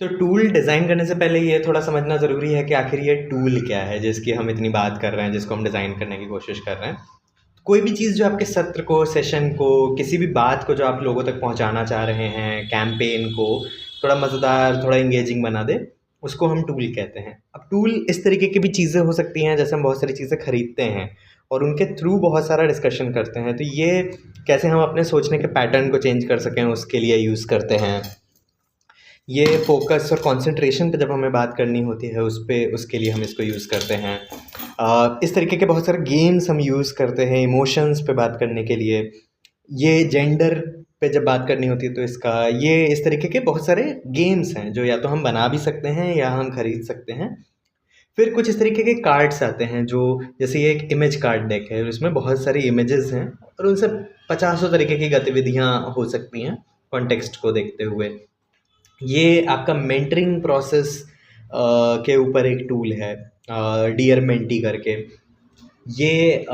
तो tool design करने से पहले ये थोड़ा समझना ज़रूरी है कि आखिर ये टूल क्या है जिसकी हम इतनी बात कर रहे हैं, जिसको हम डिज़ाइन करने की कोशिश कर रहे हैं। कोई भी चीज़ जो आपके सत्र को, सेशन को, किसी भी बात को जो आप लोगों तक पहुंचाना चाह रहे हैं, कैंपेन को थोड़ा मज़ेदार, थोड़ा एंगेजिंग बना दे, उसको हम टूल कहते हैं। अब टूल इस तरीके की भी चीज़ें हो सकती हैं, जैसे हम बहुत सारी चीज़ें खरीदते हैं और उनके थ्रू बहुत सारा डिस्कशन करते हैं। तो ये कैसे हम अपने सोचने के पैटर्न को चेंज कर सकें, उसके लिए यूज़ करते हैं। ये फ़ोकस और कंसंट्रेशन पे जब हमें बात करनी होती है, उसके लिए हम इसको यूज़ करते हैं। इस तरीके के बहुत सारे गेम्स हम यूज़ करते हैं इमोशंस पे बात करने के लिए। ये जेंडर पे जब बात करनी होती है तो ये इस तरीके के बहुत सारे गेम्स हैं जो या तो हम बना भी सकते हैं या हम खरीद सकते हैं। फिर कुछ इस तरीके के कार्ड्स आते हैं जो, जैसे ये एक इमेज कार्ड डेक है, उसमें बहुत सारी इमेजेस हैं और उनसे पचासों तरीके की गतिविधियाँ हो सकती हैं कॉन्टेक्स्ट को देखते हुए। ये आपका मेंटरिंग प्रोसेस के ऊपर एक टूल है, डियर मेंटी करके। ये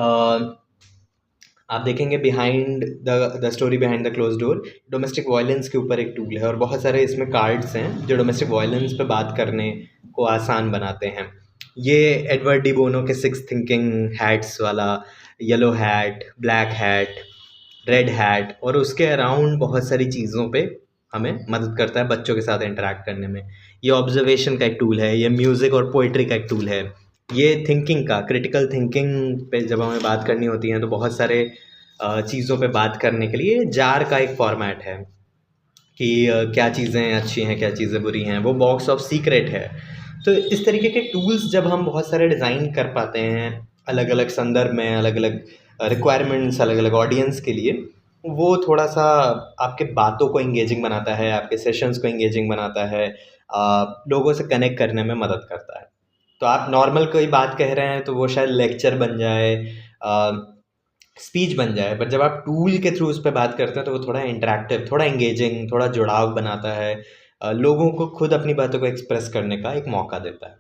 आप देखेंगे behind the story behind the close door, domestic violence के ऊपर एक टूल है और बहुत सारे इसमें कार्ड्स हैं जो डोमेस्टिक वायलेंस पे बात करने को आसान बनाते हैं। ये एडवर्ड डी बोनो के सिक्स थिंकिंग हैट्स वाला, yellow hat, black hat, red hat और उसके अराउंड बहुत सारी चीज़ों पे हमें मदद करता है बच्चों के साथ इंटरेक्ट करने में। ये ऑब्जर्वेशन का एक टूल है, ये म्यूज़िक और पोइट्री का एक टूल है। ये थिंकिंग का, क्रिटिकल थिंकिंग पे जब हमें बात करनी होती है तो बहुत सारे चीज़ों पे बात करने के लिए जार का एक फॉर्मेट है कि क्या चीज़ें अच्छी हैं, क्या चीज़ें बुरी हैं। वो बॉक्स ऑफ सीक्रेट है। तो इस तरीके के टूल्स जब हम बहुत सारे डिज़ाइन कर पाते हैं अलग अलग संदर्भ में, अलग अलग रिक्वायरमेंट्स, अलग अलग ऑडियंस के लिए, वो थोड़ा सा आपके बातों को इंगेजिंग बनाता है, आपके सेशंस को इंगेजिंग बनाता है, लोगों से कनेक्ट करने में मदद करता है। तो आप नॉर्मल कोई बात कह रहे हैं तो वो शायद लेक्चर बन जाए, स्पीच बन जाए, पर जब आप टूल के थ्रू उस पे बात करते हैं तो वो थोड़ा इंटरैक्टिव, थोड़ा एंगेजिंग, थोड़ा जुड़ाव बनाता है, लोगों को खुद अपनी बातों को एक्सप्रेस करने का एक मौका देता है।